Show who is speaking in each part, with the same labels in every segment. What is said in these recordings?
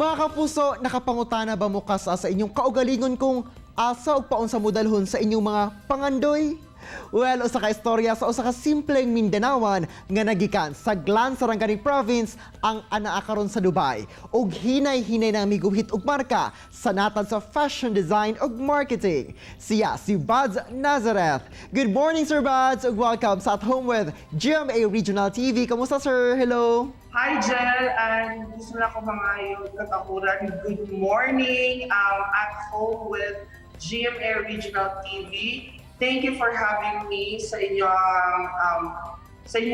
Speaker 1: Mga kapuso, nakapangutana ba mo sa inyong kaugalingon kung asa o paon sa mudalhon sa inyong mga pangandoy? Well, usa ka istorya sa usa ka simpleng Mindanawan nga nagikan sa Glan, Sarangani Province ang anaa karon sa Dubai ug hinay-hinay na miguhit og marka sa natad sa fashion design ug marketing. Siya si Buds Nazareth. Good morning, Sir Buds, ug welcome sa At Home with GMA Regional TV. Kamusta, sir? Hello.
Speaker 2: Hi, Jel, and gusto na ko mga katakuran. Good morning, at home with GMA Regional TV. Thank you for having me sa inyong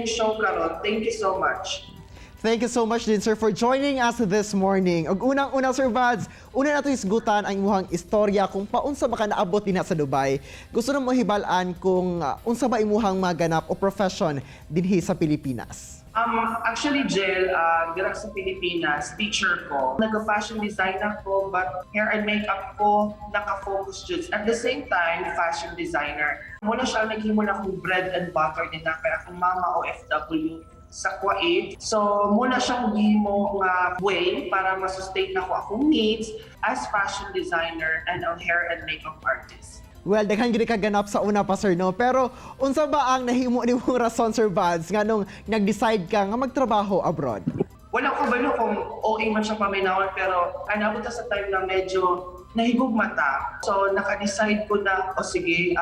Speaker 2: show karon. Thank you so much.
Speaker 1: Thank you so much din, sir, for joining us this morning. Ug unang-una, Sir Buds, una nato isgutan ang imuhang istorya kung paunsa ba ka naabot dinha sa Dubai. Gusto na mo hibalaan kung unsa ba imuhang maganap o profession dinhi sa Pilipinas.
Speaker 2: Actually, Jel, dira sa Pilipinas, teacher ko. Nag-fashion design ako, but hair and makeup ko, naka-focus dyan. At the same time, fashion designer. Muna siya, naghimo na akong bread and butter din na, kaya akong mama OFW sa Kuwait. So, muna siyang himo nga way para masustain na ko akong needs as fashion designer and a hair and makeup artist.
Speaker 1: Well, daghan gid ka ganap sa una pa, sir, no? Pero unsa ba ang nahimo nimong rason, Sir Buds, nga nung nag-decide ka nga magtrabaho abroad?
Speaker 2: Wala ko ba kung OA man siya paminawan, pero anabot na sa time na medyo nahigugmata. So, naka-decide ko na, sige,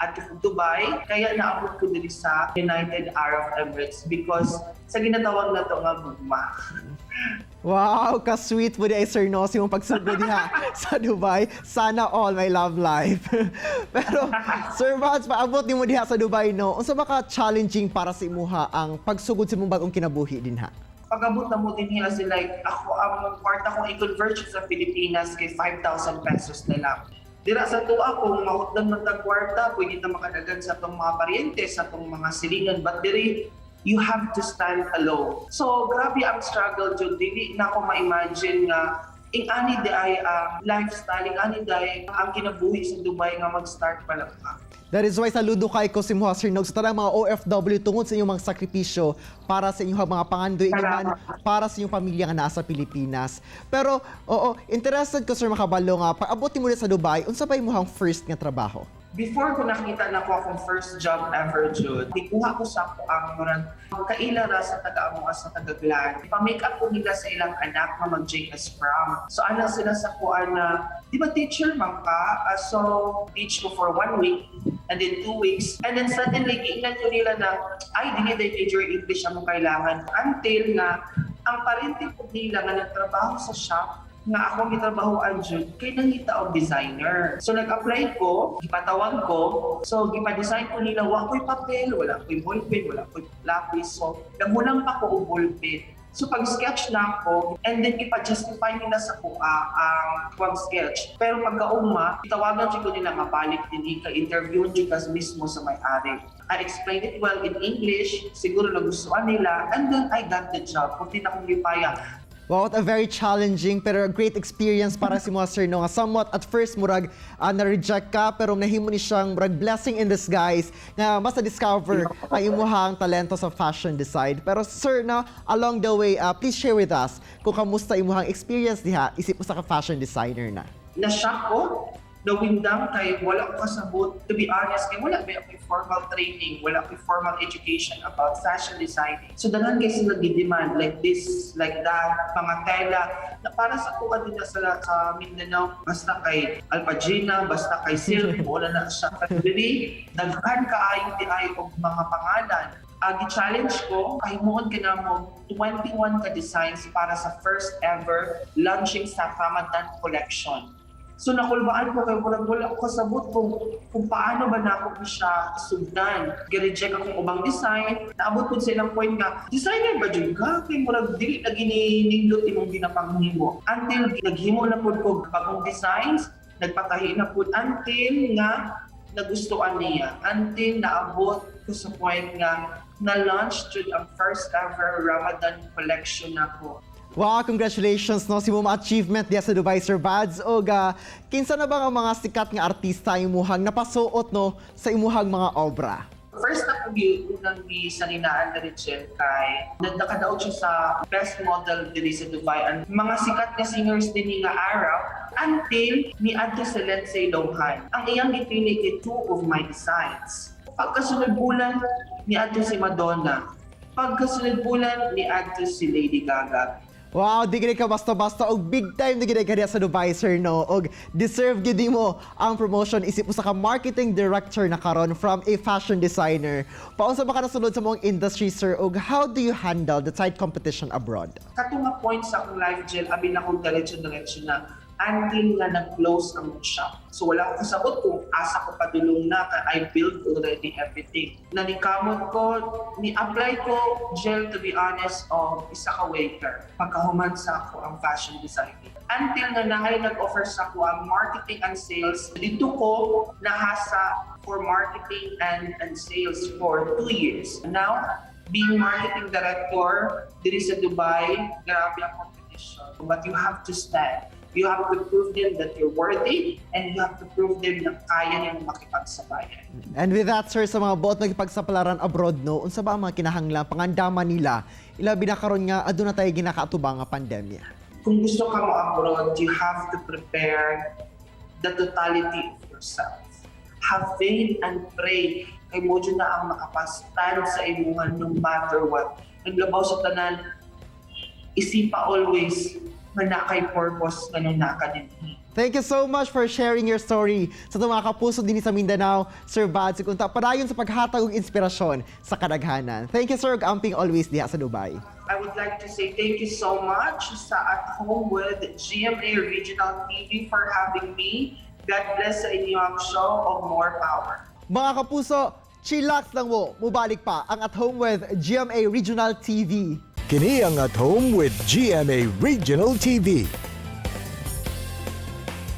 Speaker 2: at Dubai, kaya naabot ko dito sa United Arab Emirates because sa ginatawag na to nga gugma.
Speaker 1: Wow, ka-sweet mo di ay Sir Nos yung pagsugod diha sa Dubai. Sana all my love life. Pero Sir Buds, paabot ni mo diha sa Dubai, no? Unsa ba ka challenging para sa imuha ang pagsugod sa imong bagong kinabuhi dinha?
Speaker 2: Pag-abot na mo din nila sila, ako ang kwarta kong i-convert sa Pilipinas kay 5,000 pesos na lang. Dira sa tuwa kung mahutdan ng tagkwarta, pwede na makadagan sa itong mga paryente, sa itong mga silingan. But diri, you have to stand alone. So, grabe ang struggle dyan. Dili na ako ma-imagine nga ing ani di ay lifestyle, ing ani di ay ang kinabuhi sa Dubai nga mag-start pa lang ka.
Speaker 1: That is why saludo kay ko si Sir Nog sa tanang mga OFW tungod sa inyong mga sakripisyo para sa inyong mga pangandoy man para sa inyong pamilya nga nasa Pilipinas. Pero oo, interested ko, sir, makabalo nga paabot mo sa Dubai, unsa ba imong first nga trabaho?
Speaker 2: Before ko nakita na ko akong first job ever, Jude, ikuha ko sa ako ang kailara sa taga-amuha sa taga-Glan. Pa-make up ko nila sa ilang anak na mag-JS prom. So, anak sila sa kuan na, di ba teacher man ka? So, teach ko for 1 week and then 2 weeks. And then suddenly, giingnan ko nila na, ay, dili day major English ang mo kailangan. Until na, ang parinting ko nila nga nagtrabaho sa shop, nga ako gitrabahoan jud kay nangita og designer. So nag-apply ko, gipatawag ko. So gipa-design ko nila, wa ko'y papel, wala ko'y ballpen, wala ko'y lapis. So nagulang pa ko og ballpen. So pag-sketch na ako, and then ipa-justify nila sa kuha ang pag-sketch. Pero pagkauma, itawagan ko nila nga balik din ka-interview jud kas mismo sa may-ari. I explained it well in English, siguro nagustuhan nila, and then I got the job. Kunti na kong lipaya.
Speaker 1: Wow, what a very challenging pero a great experience para si mga sir, no? Nga somewhat at first murag na-reject ka pero nahimo ni siyang murag blessing in disguise nga mas na-discover ang imuhang talento sa fashion design. Pero sir, na along the way, please share with us kung kamusta imuhang experience diha isip mo sa ka-fashion designer na.
Speaker 2: Na-shock ko, nawindang kay wala ko kasabot. To be honest, kay wala may formal training, wala may formal education about fashion designing. So danan guys sila gi-demand like this, like that, mga tela na para sa kuha din sa Mindanao, basta kay Alpagina, basta kay Sylvie, wala na siya. Really, daghan kaayo di ay og mga pangalan. Gi-challenge ko, kahimuon ka na mo 21 ka designs para sa first ever launching sa Ramadan collection. So nakulbaan ko kay wala ko kasabot kung paano ba na ako siya sugdan. Gi-reject akong ubang design. Naabot ko sa ilang point nga, designer ba dyan ka? Kay murag dili na gininindot imong ginapanghimo. Until naghimo na po ko bagong designs, nagpatahi na po until nga nagustuhan niya. Until naabot ko sa point nga na-launch jud ang first ever Ramadan collection ako.
Speaker 1: Wow, congratulations, no, si mong achievement diya sa Dubai, Sir Buds. O kinsa na ba ang mga sikat nga artista imuhang napasuot, no, sa imuhang mga obra?
Speaker 2: First na kung unang di sa ninaan na Rachel kay nakadaot siya sa best model diri sa Dubai. Ang mga sikat na singers din nga araw until ni adto sa Lindsay Lohan. Ang iyang gipili kay two of my designs. Pagkasunod bulan ni adto si Madonna. Pagkasunod bulan ni adto si Lady Gaga.
Speaker 1: Wow, di gini ka basta-basta og big time di gini ka diya sa Dubai, sir, no? Og deserve gidi mo ang promotion isip mo sa ka marketing director na karon from a fashion designer. Paunsa ba ka nasunod sa mong industry, sir? Og how do you handle the tight competition abroad?
Speaker 2: Katong point sa akong life gel, abi na akong diretso na until nga nag-close ang shop. So wala ko kasabot kung asa ko padulong na, I built already everything. Nanikamot ko, ni-apply ko gel to be honest of isa ka waiter. Pagkahuman sa ako ang fashion designing. Until nga nahay nag-offer sa ako ang marketing and sales, dito ko nahasa for marketing and sales for 2 years. Now, being marketing director diri sa Dubai, grabe ang competition. But you have to stand. You have to prove them that you're worthy and you have to prove them na kaya niyong makipagsabayan.
Speaker 1: And with that, sir, sa mga buot nagpagsapalaran abroad, no, unsa ba ang mga kinahanglan pangandaman nila ilabi na karon nga aduna tayo ginakaatubang nga pandemya?
Speaker 2: Kung gusto ka mo abroad, you have to prepare the totality of yourself. Have faith and pray kay mo dyan na ang makapastand sa imuhan no matter what. Naglabaw sa tanan, isipa always na nakay purpose nga nung nakadinhi.
Speaker 1: Thank you so much for sharing your story sa itong mga kapuso din sa Mindanao, Sir Badsy, kung padayon sa paghatag og inspirasyon sa kadaghanan. Thank you, sir, amping always diha sa Dubai.
Speaker 2: I would like to say thank you so much sa At Home with GMA Regional TV for having me. God bless sa inyong show of More Power.
Speaker 1: Mga kapuso, chillax lang mo. Mubalik pa ang At Home with GMA Regional TV.
Speaker 3: Kini ang At Home with GMA Regional TV.